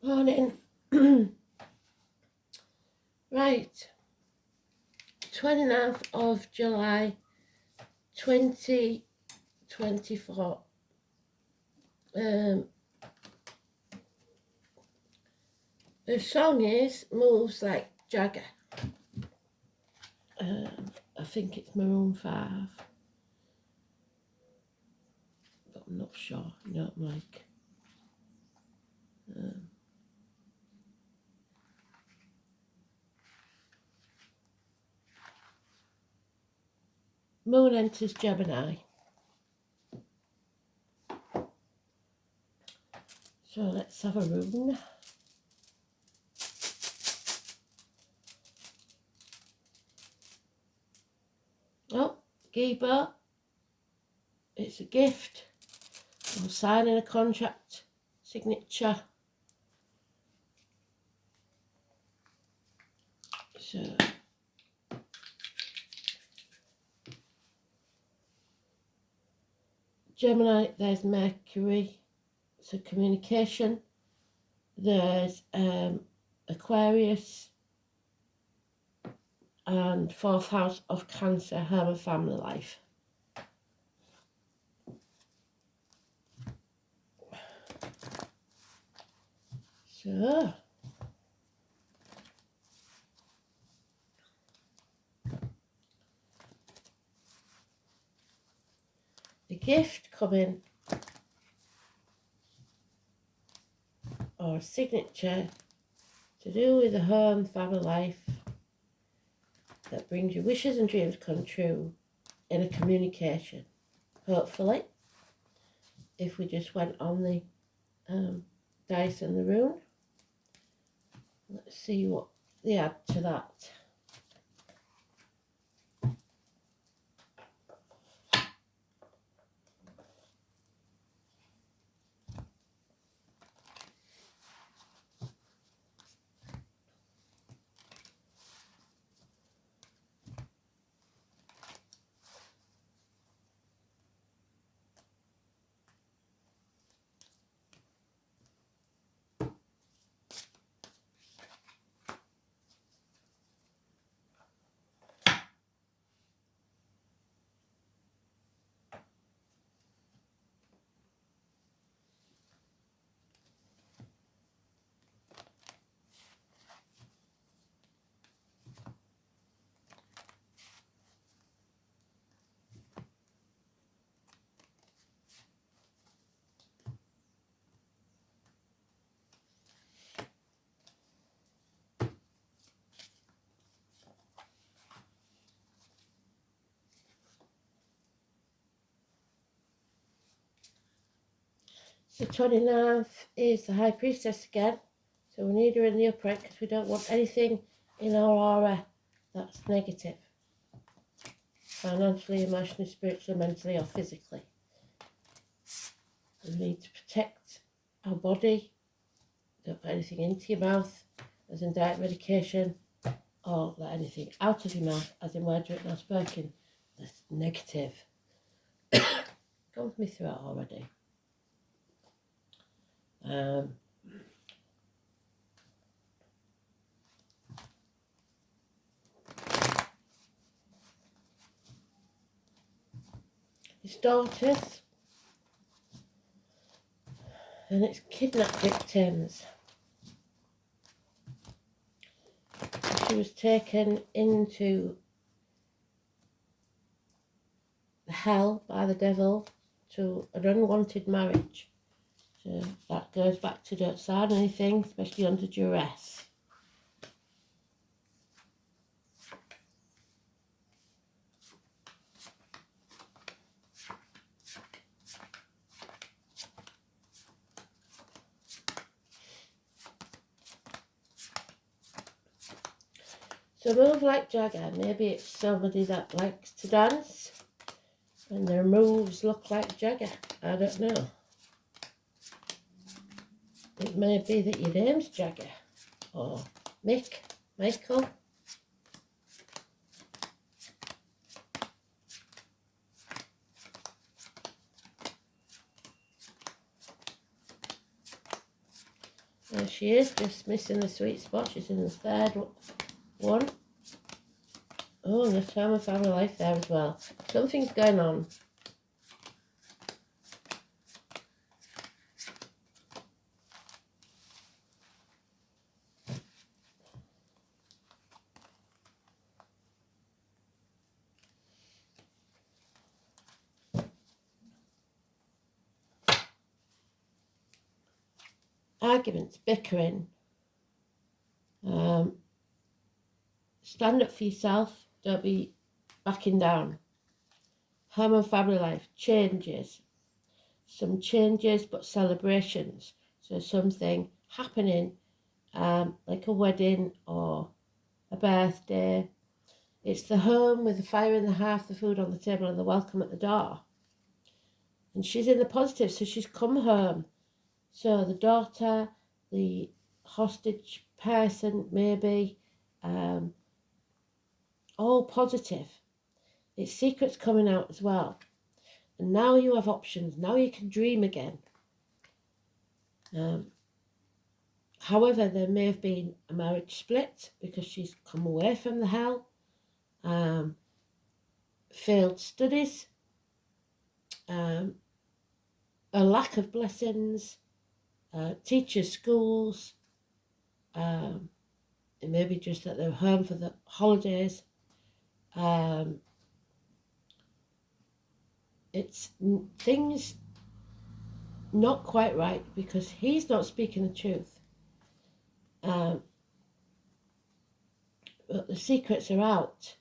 Morning. Right, 29th of July 2024. The song is Moves Like Jagger. I think it's Maroon 5, but I'm not sure. You know what I'm like. Moon enters Gemini. So let's have a rune. Oh, Giba. It's a gift. I'm signing a contract. Signature. So Gemini, there's Mercury, so communication. There's Aquarius and 4th house of Cancer, home and family life. So the gift coming or a signature to do with the home family life that brings your wishes and dreams come true in a communication. Hopefully, if we just went on the dice and the rune, let's see what they add to that. So 29th is the High Priestess again. So we need her in the upright because we don't want anything in our aura that's negative. Financially, emotionally, spiritually, mentally or physically. We need to protect our body. Don't put anything into your mouth, as in diet medication, or let anything out of your mouth, as in words written or spoken, that's negative. Gone with me through it already. His daughters, and it's kidnapped victims. She was taken into the hell by the devil to an unwanted marriage. So that goes back to don't sign anything, especially under duress. So move like Jagger. Maybe it's somebody that likes to dance and their moves look like Jagger. I don't know. It may be that your name's Jagger or Michael. There she is, just missing the sweet spot. She's in the third one. Oh, and the term of family life there as well. Something's going on. Arguments, bickering. Stand up for yourself. Don't be backing down. Home and family life, changes. Some changes, but celebrations. So something happening, like a wedding or a birthday. It's the home with the fire in the hearth, the food on the table, and the welcome at the door. And she's in the positive, so she's come home. So the daughter, the hostage person, maybe, all positive. It's secrets coming out as well. And now you have options. Now you can dream again. However, there may have been a marriage split because she's come away from the hell. Failed studies. A lack of blessings. Teachers' schools. It may be just that they're home for the holidays. It's things not quite right because he's not speaking the truth. But the secrets are out,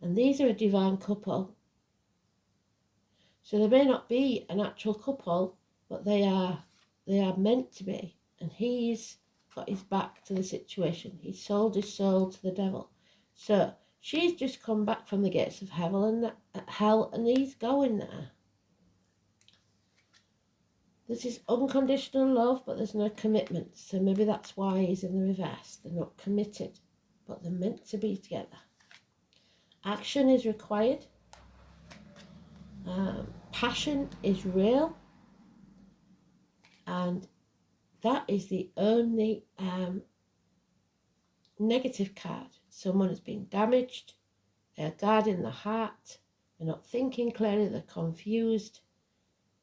and these are a divine couple. So they may not be an actual couple, but they are meant to be. And he's got his back to the situation. He's sold his soul to the devil. So she's just come back from the gates of hell, and he's going there. This is unconditional love, but there's no commitment. So maybe that's why he's in the reverse. They're not committed, but they're meant to be together. Action is required. Passion is real. And that is the only negative card. Someone has been damaged. They're guarding the heart. They're not thinking clearly. They're confused.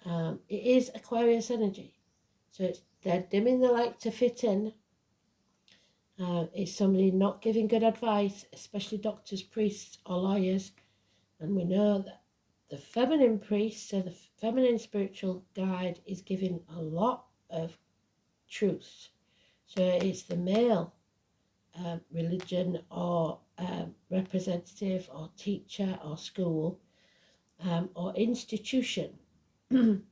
It is Aquarius energy. So they're dimming the light to fit in. It's somebody not giving good advice, especially doctors, priests, or lawyers. And we know that the feminine priest, so the feminine spiritual guide, is giving a lot of truth. So it's the male religion or representative or teacher or school or institution. And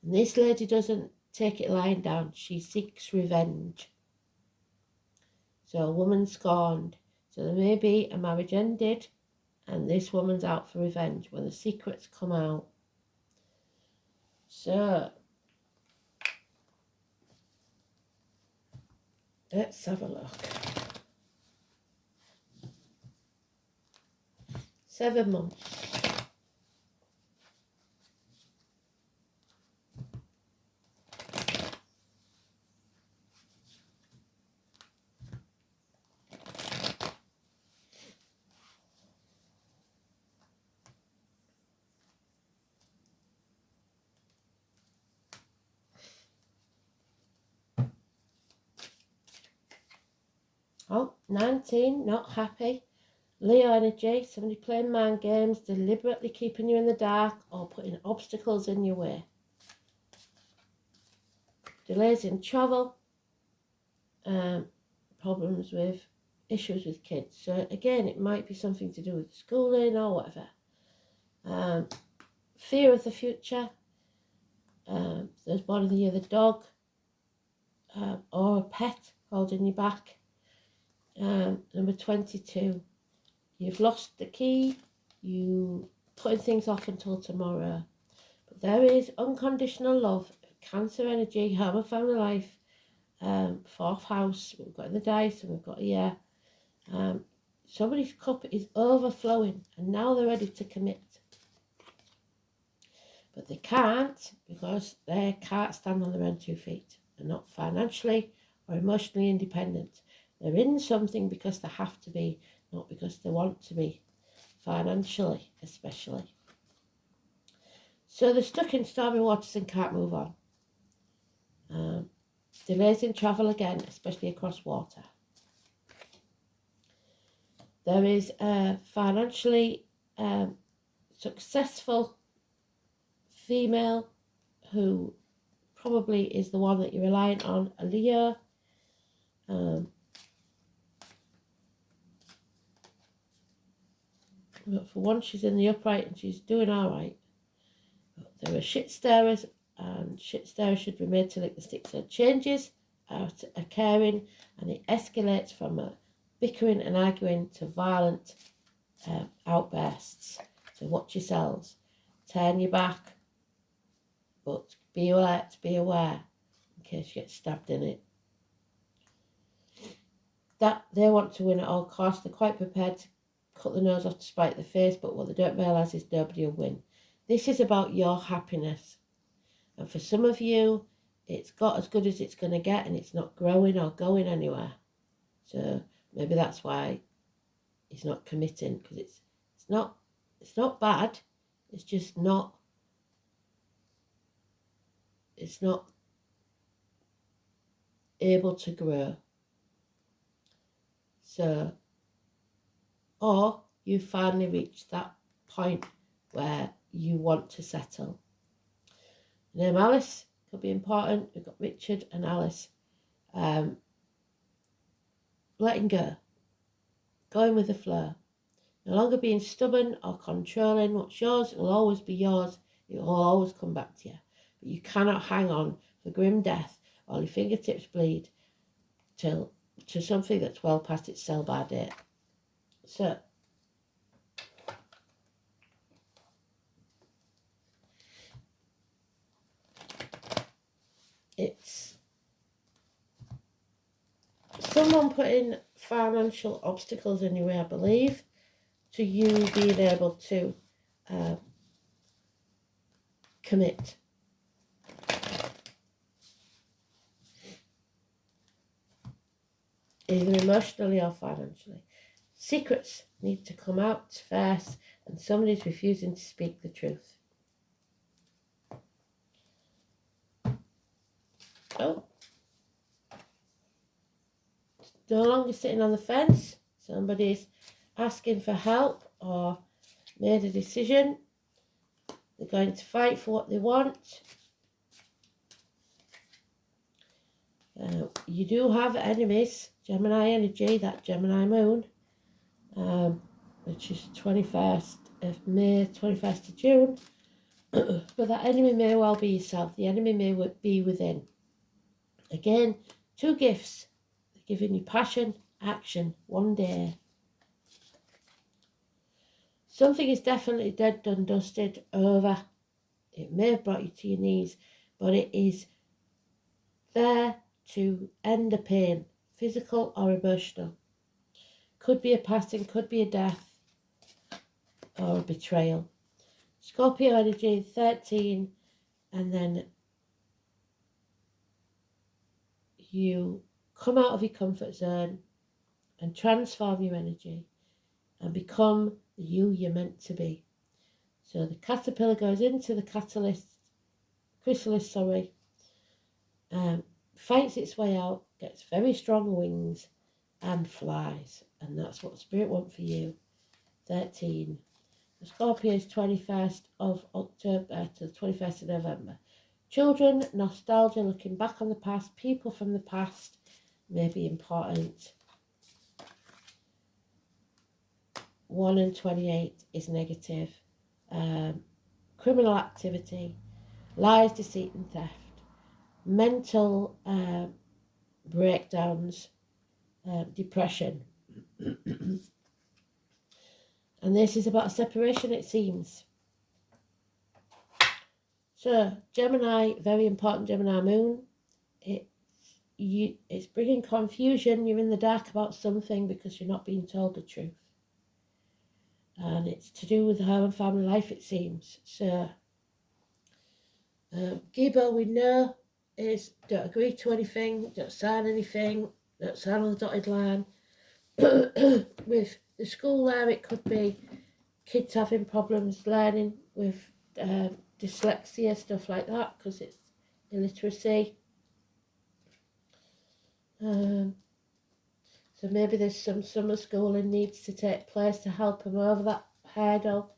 this lady doesn't take it lying down. She seeks revenge. So a woman scorned. So there may be a marriage ended and this woman's out for revenge when the secrets come out. So let's have a look. 7 months. Oh, 19, not happy. Leo energy, somebody playing mind games, deliberately keeping you in the dark or putting obstacles in your way. Delays in travel, problems with issues with kids. So again, it might be something to do with schooling or whatever. Fear of the future. There's one or the other dog or a pet holding you back. Number 22. You've lost the key. You putting things off until tomorrow. But there is unconditional love. Cancer energy, home and family life. 4th house. We've got in the dice and we've got here. Somebody's cup is overflowing and now they're ready to commit. But they can't because they can't stand on their own 2 feet. and not financially or emotionally independent. They're in something because they have to be, not because they want to be, financially especially. So they're stuck in stormy waters and can't move on. Delays in travel again, especially across water. There is a financially successful female who probably is the one that you're relying on, a Leo. But for once, she's in the upright and she's doing all right. But there are shit starers, and shit starers should be made to lick the stick. So changes are occurring, and it escalates from a bickering and arguing to violent outbursts. So watch yourselves. Turn your back, but be alert, be aware in case you get stabbed in it. That they want to win at all costs. They're quite prepared to cut the nose off to spite the face, but what they don't realise is nobody will win. This is about your happiness. And for some of you, it's got as good as it's going to get and it's not growing or going anywhere. So maybe that's why he's not committing, because it's not bad. It's just not able to grow. So, or you finally reached that point where you want to settle. The name Alice could be important. We've got Richard and Alice. Letting go. Going with the flow. No longer being stubborn or controlling. What's yours will always be yours. It will always come back to you. But you cannot hang on for grim death while your fingertips bleed to something that's well past its sell-by date. So, it's someone putting financial obstacles in your way, I believe, to you being able to commit. Either emotionally or financially. Secrets need to come out first, and somebody's refusing to speak the truth. Oh. No longer sitting on the fence. Somebody's asking for help or made a decision. They're going to fight for what they want. You do have enemies. Gemini energy, that Gemini moon, which is 21st of May, 21st of June. But that enemy may well be yourself. The enemy may be within. Again, two gifts. They're giving you passion, action, one day. Something is definitely dead, done, dusted, over. It may have brought you to your knees, but it is there to end the pain, physical or emotional. Could be a passing, could be a death, or a betrayal. Scorpio energy, 13, and then you come out of your comfort zone and transform your energy and become the you're meant to be. So the caterpillar goes into the chrysalis, fights its way out, gets very strong wings and flies. And that's what Spirit wants for you. 13. The Scorpio is 21st of October to the 21st of November. Children, nostalgia, looking back on the past, people from the past may be important. 1 and 28 is negative. Criminal activity, lies, deceit and theft. Mental breakdowns, depression. And this is about a separation, it seems. So, Gemini, very important Gemini moon. It's bringing confusion. You're in the dark about something because you're not being told the truth. And it's to do with home and family life, it seems. So, Gibo, we know is don't agree to anything, don't sign anything, don't sign on the dotted line. With the school there, it could be kids having problems learning with dyslexia, stuff like that, because it's illiteracy. So maybe there's some summer schooling needs to take place to help them over that hurdle.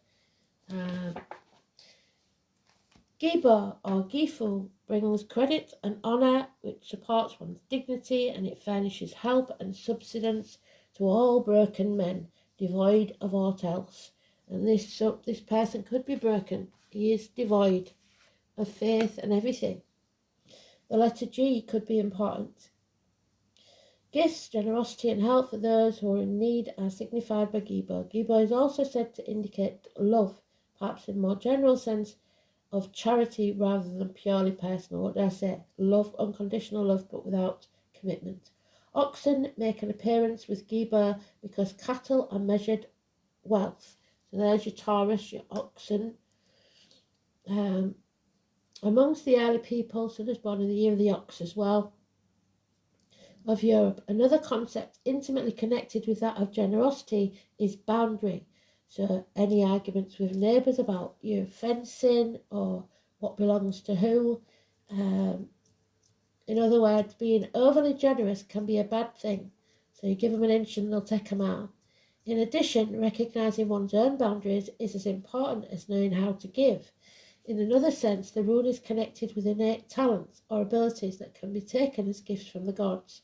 Giba or Gifu brings credit and honour, which supports one's dignity, and it furnishes help and subsistence to all broken men, devoid of aught else. And this person could be broken. He is devoid of faith and everything. The letter G could be important. Gifts, generosity and help for those who are in need are signified by Giba. Giba is also said to indicate love, perhaps in a more general sense of charity rather than purely personal. What did I say? Love, unconditional love, but without commitment. Oxen make an appearance with Giba because cattle are measured wealth. So there's your Taurus, your oxen. Amongst the early people, so there's born in the year of the ox as well, of Europe. Another concept intimately connected with that of generosity is boundary. So any arguments with neighbours about your fencing or what belongs to who. In other words, being overly generous can be a bad thing. So you give them an inch and they'll take a mile. In addition, recognising one's own boundaries is as important as knowing how to give. In another sense, the rune is connected with innate talents or abilities that can be taken as gifts from the gods.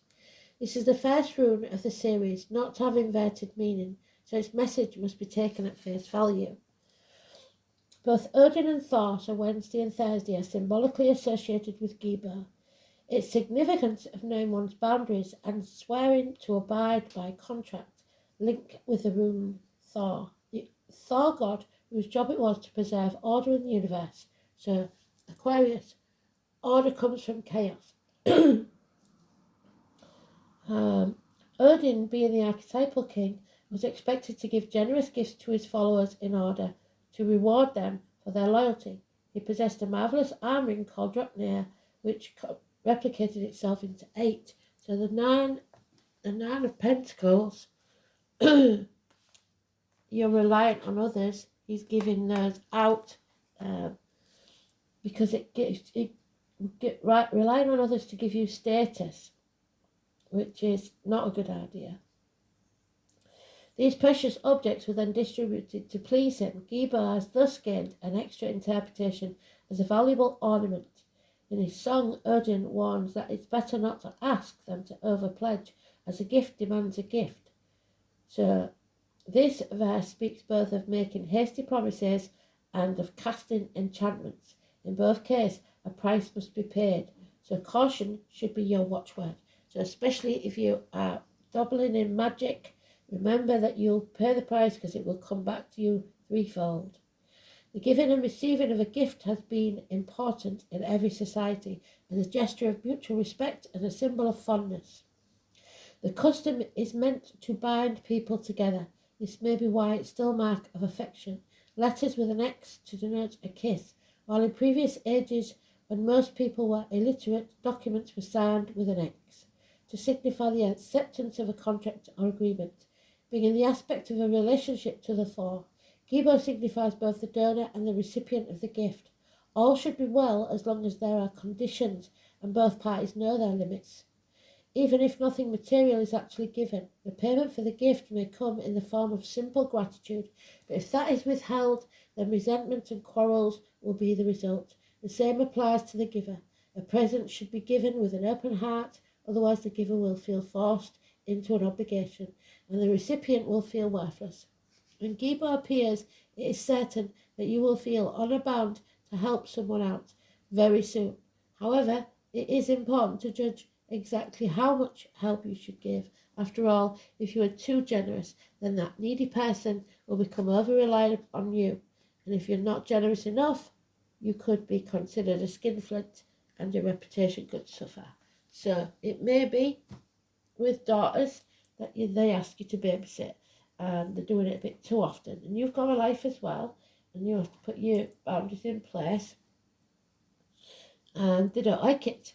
This is the first rune of the series not to have inverted meaning, so its message must be taken at face value. Both Odin and Thor, so Wednesday and Thursday, are symbolically associated with Giba. Its significance of knowing one's boundaries and swearing to abide by contract link with the rune Thor, the Thor god whose job it was to preserve order in the universe. So Aquarius, order comes from chaos. Odin, being the archetypal king, was expected to give generous gifts to his followers in order to reward them for their loyalty. He possessed a marvellous arm ring called Draupnir, which replicated itself into 8. So the nine of Pentacles, you're reliant on others. He's giving those out because relying on others to give you status, which is not a good idea. These precious objects were then distributed to please him. Giba has thus gained an extra interpretation as a valuable ornament. In his song, Odin warns that it's better not to ask than to overpledge, as a gift demands a gift. So this verse speaks both of making hasty promises and of casting enchantments. In both cases, a price must be paid. So caution should be your watchword. So especially if you are dabbling in magic, remember that you'll pay the price because it will come back to you threefold. The giving and receiving of a gift has been important in every society as a gesture of mutual respect and a symbol of fondness. The custom is meant to bind people together. This may be why it's still a mark of affection. Letters with an X to denote a kiss, while in previous ages, when most people were illiterate, documents were signed with an X to signify the acceptance of a contract or agreement. Being in the aspect of a relationship to the fore, Gibo signifies both the donor and the recipient of the gift. All should be well as long as there are conditions and both parties know their limits. Even if nothing material is actually given, the payment for the gift may come in the form of simple gratitude, but if that is withheld, then resentment and quarrels will be the result. The same applies to the giver. A present should be given with an open heart, otherwise the giver will feel forced into an obligation, and the recipient will feel worthless. When Gibo appears, it is certain that you will feel honour bound to help someone out very soon. However, it is important to judge exactly how much help you should give. After all, if you are too generous, then that needy person will become over-reliant on you. And if you're not generous enough, you could be considered a skinflint and your reputation could suffer. So it may be with daughters that they ask you to babysit and they're doing it a bit too often. And you've got a life as well, and you have to put your boundaries in place. And they don't like it.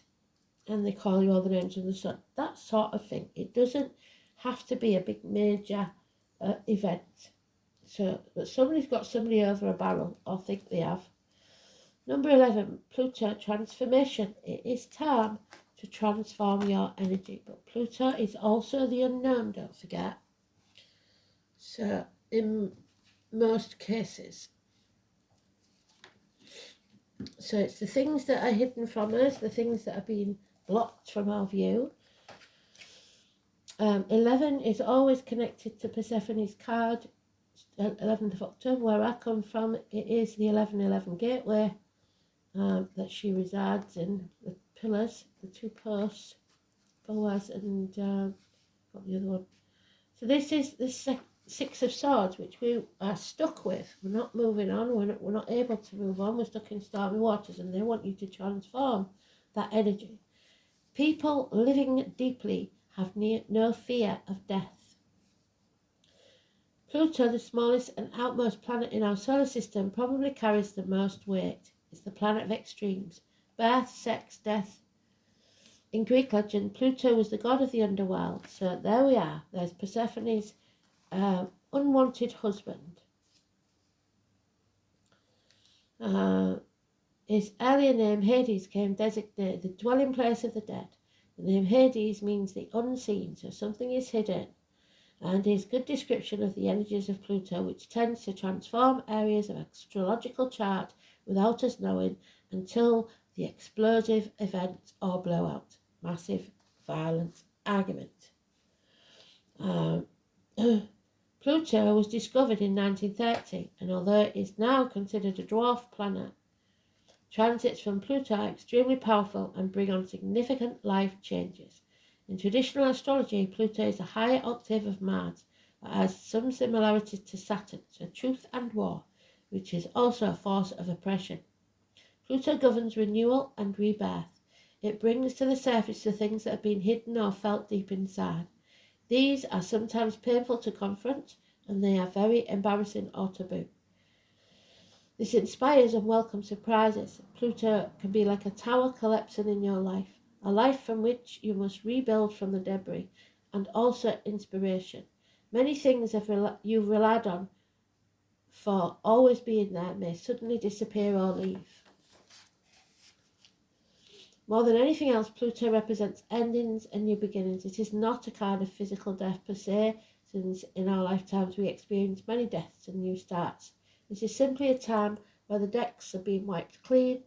and they call you all the names of the sun. That sort of thing. It doesn't have to be a big major event. So that somebody's got somebody over a barrel or think they have. Number 11, Pluto transformation. It is time to transform your energy. But Pluto is also the unknown, don't forget. So in most cases, so it's the things that are hidden from us, the things that are being blocked from our view. 11 is always connected to Persephone's card, 11th of October, where I come from. It is the 1111 gateway that she resides in, the pillars, the two posts, Boaz and got the other one. So this is the Six of Swords, which we are stuck with. We're not moving on. We're not able to move on. We're stuck in stormy waters, and they want you to transform that energy. People living deeply have no fear of death. Pluto, the smallest and outmost planet in our solar system, probably carries the most weight. It's the planet of extremes: birth, sex, death. In Greek legend, Pluto was the god of the underworld. So there we are. There's Persephone's unwanted husband. His earlier name, Hades, came designated the dwelling place of the dead. The name Hades means the unseen, so something is hidden, and is a good description of the energies of Pluto, which tends to transform areas of astrological chart without us knowing until the explosive event or blowout, massive, violent argument. Pluto was discovered in 1930, and although it is now considered a dwarf planet, transits from Pluto are extremely powerful and bring on significant life changes. In traditional astrology, Pluto is a higher octave of Mars, but has some similarities to Saturn, so truth and war, which is also a force of oppression. Pluto governs renewal and rebirth. It brings to the surface the things that have been hidden or felt deep inside. These are sometimes painful to confront, and they are very embarrassing or taboo. This inspires unwelcome surprises. Pluto can be like a tower collapsing in your life, a life from which you must rebuild from the debris, and also inspiration. Many things you've relied on for always being there may suddenly disappear or leave. More than anything else, Pluto represents endings and new beginnings. It is not a card of physical death per se, since in our lifetimes we experience many deaths and new starts. This is simply a time where the decks are being wiped clean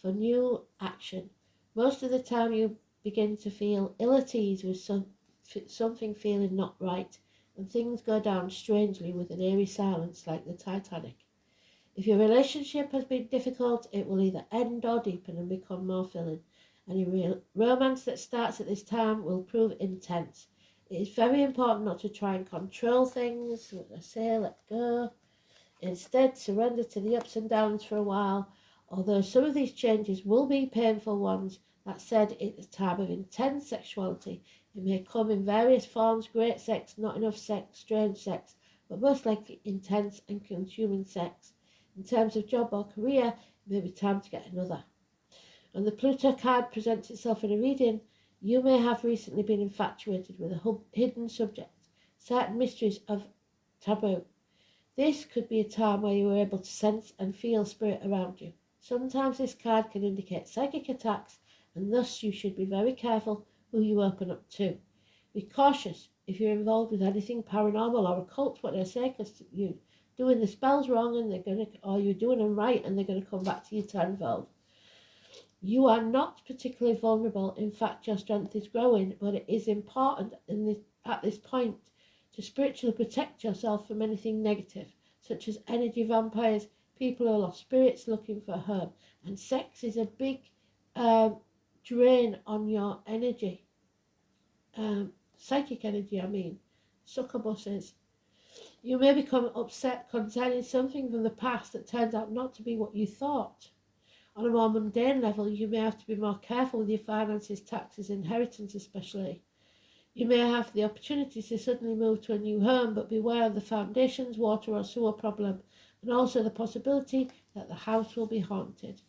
for new action. Most of the time you begin to feel ill at ease with something feeling not right, and things go down strangely with an eerie silence like the Titanic. If your relationship has been difficult, it will either end or deepen and become more filling. Any romance that starts at this time will prove intense. It is very important not to try and control things, let go. Instead, surrender to the ups and downs for a while. Although some of these changes will be painful ones, that said, it's a time of intense sexuality. It may come in various forms: great sex, not enough sex, strange sex, but most likely intense and consuming sex. In terms of job or career, it may be time to get another. When the Pluto card presents itself in a reading, you may have recently been infatuated with a hidden subject, certain mysteries of taboo. This could be a time where you were able to sense and feel spirit around you. Sometimes this card can indicate psychic attacks, and thus you should be very careful who you open up to. Be cautious if you're involved with anything paranormal or occult, what they say, because you're doing the spells wrong and or you're doing them right and they're going to come back to you tenfold. You are not particularly vulnerable. In fact, your strength is growing, but it is important at this point to spiritually protect yourself from anything negative, such as energy vampires, people who lost spirits looking for a home. And sex is a big drain on your energy. Psychic energy, I mean. Succubuses. You may become upset concerning something from the past that turns out not to be what you thought. On a more mundane level, you may have to be more careful with your finances, taxes, inheritance especially. You may have the opportunity to suddenly move to a new home, but beware of the foundations, water or sewer problem, and also the possibility that the house will be haunted.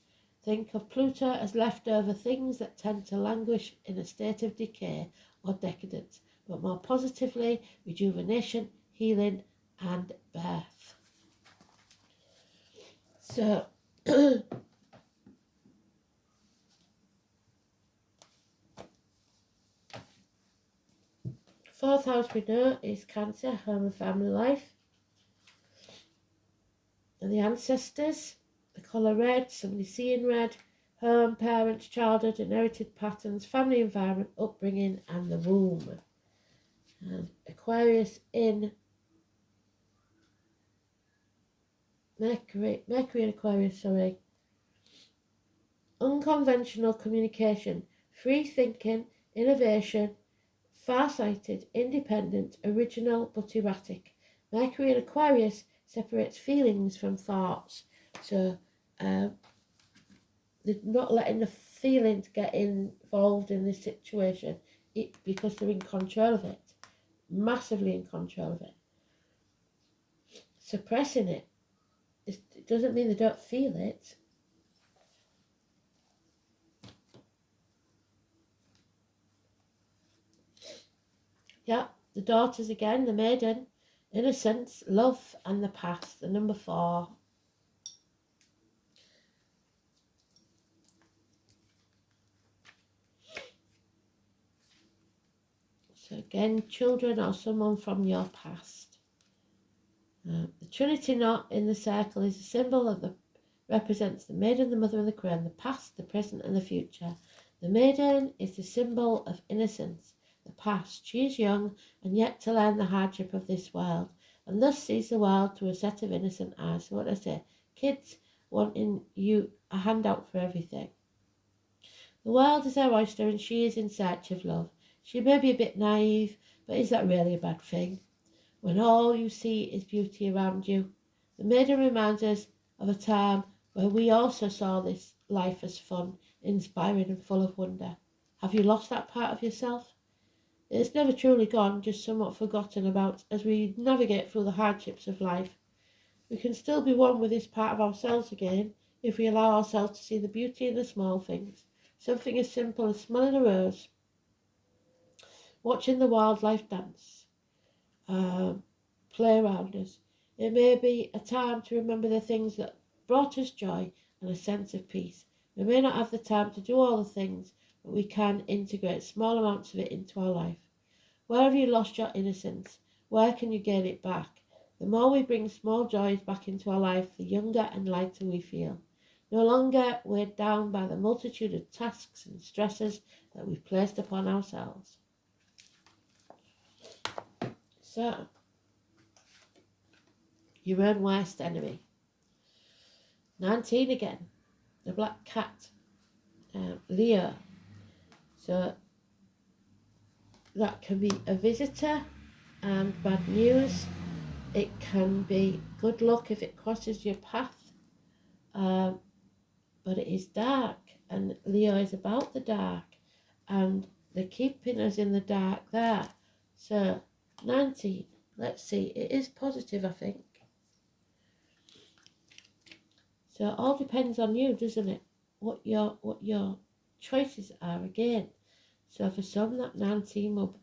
Think of Pluto as leftover things that tend to languish in a state of decay or decadence, but more positively, rejuvenation, healing, and birth. So, fourth house we know is Cancer, home and family life. And the ancestors, the colour red, somebody seeing red, home, parents, childhood, inherited patterns, family environment, upbringing, and the womb. And Aquarius in Mercury in Aquarius, sorry. Unconventional communication, free thinking, innovation, far-sighted, independent, original but erratic. Mercury in Aquarius separates feelings from thoughts. So they're not letting the feelings get involved in this situation because they're in control of it. Massively in control of it. Suppressing it doesn't mean they don't feel it. Yeah, the daughters again, the maiden, innocence, love, and the past, the number 4. So again, children or someone from your past. The Trinity knot in the circle is a symbol of represents the maiden, the mother, and the crown, the past, the present, and the future. The maiden is the symbol of innocence, the past. She is young and yet to learn the hardship of this world, and thus sees the world through a set of innocent eyes. So what I say, kids wanting you a handout for everything. The world is her oyster and she is in search of love. She may be a bit naive, but is that really a bad thing? When all you see is beauty around you. The maiden reminds us of a time where we also saw this life as fun, inspiring and full of wonder. Have you lost that part of yourself? It's never truly gone, just somewhat forgotten about as we navigate through the hardships of life. We can still be one with this part of ourselves again if we allow ourselves to see the beauty in the small things. Something as simple as smelling a rose, watching the wildlife dance, play around us. It may be a time to remember the things that brought us joy and a sense of peace. We may not have the time to do all the things, but we can integrate small amounts of it into our life. Where have you lost your innocence? Where can you gain it back? The more we bring small joys back into our life, the younger and lighter we feel. No longer weighed down by the multitude of tasks and stresses that we've placed upon ourselves. So, your own worst enemy. 19 again, the black cat, Leo. So that can be a visitor and bad news. It can be good luck if it crosses your path, but it is dark, and Leo is about the dark, and they're keeping us in the dark there. So 19, let's see, it is positive, I think. So it all depends on you, doesn't it? What your choices are again. So for some, that 19 will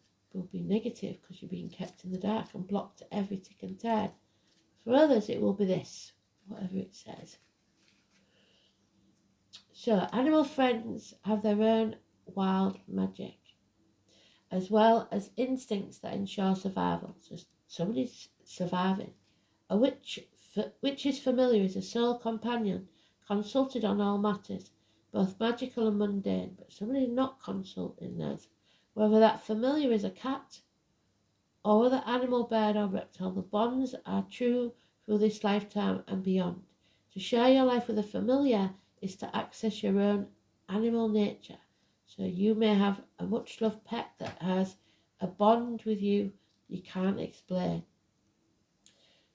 be negative because you're being kept in the dark and blocked at every tick and turn. For others, it will be this, whatever it says. So animal friends have their own wild magic, as well as instincts that ensure survival. So somebody's surviving. A witch is familiar as a sole companion, consulted on all matters, both magical and mundane, but somebody not consulting those. Whether that familiar is a cat, or other animal, bird or reptile, the bonds are true through this lifetime and beyond. To share your life with a familiar is to access your own animal nature. So you may have a much loved pet that has a bond with you can't explain.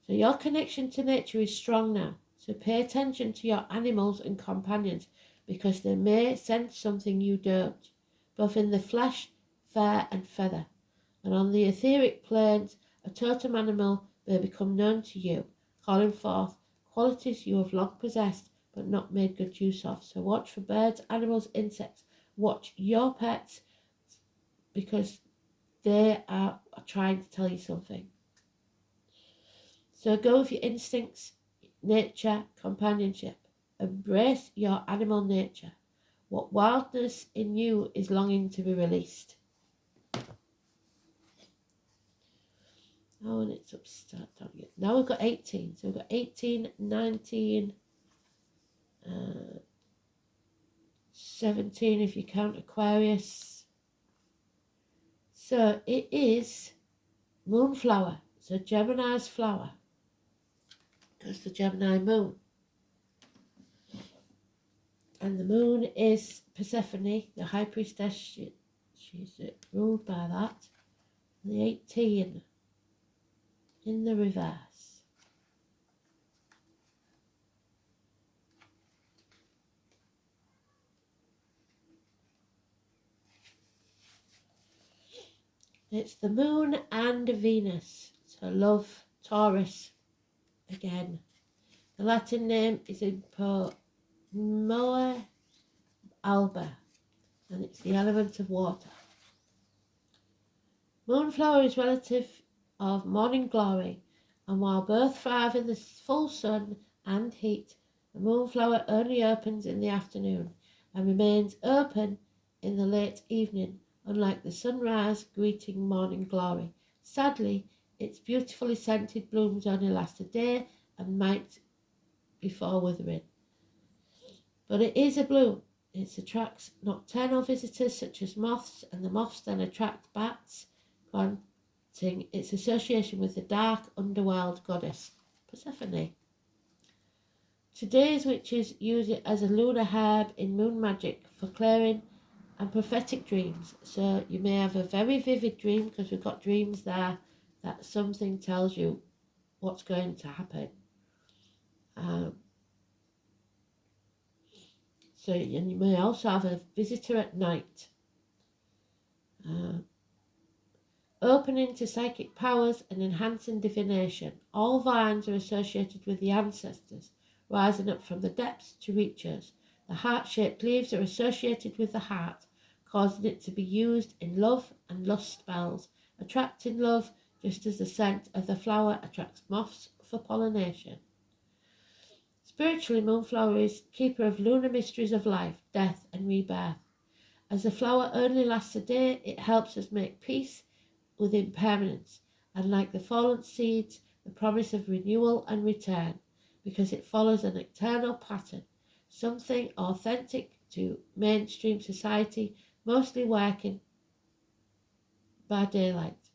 So your connection to nature is strong now. So pay attention to your animals and companions because they may sense something you don't, both in the flesh, fur and feather. And on the etheric planes, a totem animal may become known to you, calling forth qualities you have long possessed but not made good use of. So watch for birds, animals, insects. Watch your pets because they are trying to tell you something. So go with your instincts, nature, companionship. Embrace your animal nature. What wildness in you is longing to be released. Oh, and it's upstart down again. Now we've got 18. So we've got 18, 19, 17 if you count Aquarius. So it is Moonflower. So Gemini's flower. Because the Gemini moon. And the moon is Persephone, the high priestess. She's ruled by that. The 18 in the reverse. It's the moon and Venus. So love, Taurus again. The Latin name is in Moa alba, and it's the element of water. Moonflower is relative of morning glory, and while both thrive in the full sun and heat, the moonflower only opens in the afternoon and remains open in the late evening, unlike the sunrise greeting morning glory. Sadly, its beautifully scented blooms only last a day and might before withering. But it is a bloom. It attracts nocturnal visitors such as moths, and the moths then attract bats, granting its association with the dark underworld goddess Persephone. Today's witches use it as a lunar herb in moon magic for clearing and prophetic dreams. So you may have a very vivid dream, because we've got dreams there that something tells you what's going to happen. And you may also have a visitor at night. Opening to psychic powers and enhancing divination. All vines are associated with the ancestors, rising up from the depths to reach us. The heart-shaped leaves are associated with the heart, causing it to be used in love and lust spells, attracting love just as the scent of the flower attracts moths for pollination. Spiritually, Moonflower is keeper of lunar mysteries of life, death and rebirth. As the flower only lasts a day, it helps us make peace with impermanence, and like the fallen seeds, the promise of renewal and return, because it follows an eternal pattern, something authentic to mainstream society, mostly working by daylight.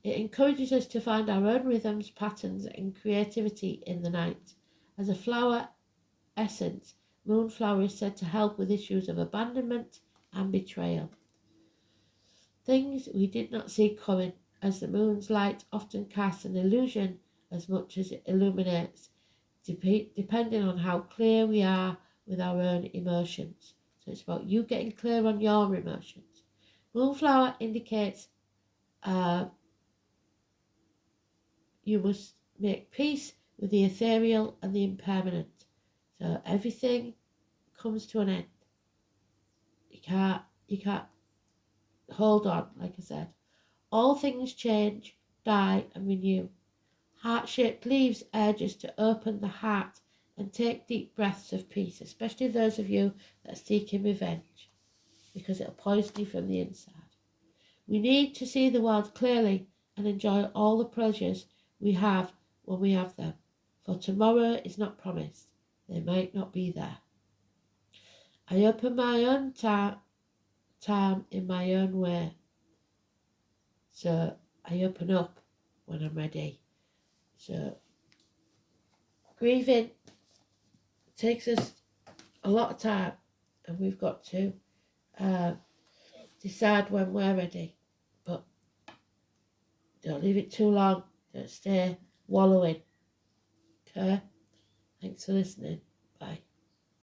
It encourages us to find our own rhythms, patterns, and creativity in the night. As a flower essence, Moonflower is said to help with issues of abandonment and betrayal. Things we did not see coming, as the moon's light often casts an illusion as much as it illuminates, depending on how clear we are with our own emotions. So it's about you getting clear on your emotions. Moonflower indicates you must make peace with the ethereal and the impermanent. So everything comes to an end. You can't hold on, like I said. All things change, die, and renew. Heart-shaped leaves urge us to open the heart and take deep breaths of peace, especially those of you that are seeking revenge, because it'll poison you from the inside. We need to see the world clearly and enjoy all the pleasures we have when we have them, for tomorrow is not promised. They might not be there. I open my own time in my own way. So I open up when I'm ready. So grieving takes us a lot of time, and we've got to decide when we're ready. But don't leave it too long. Don't stay wallowing. Okay? Thanks for listening.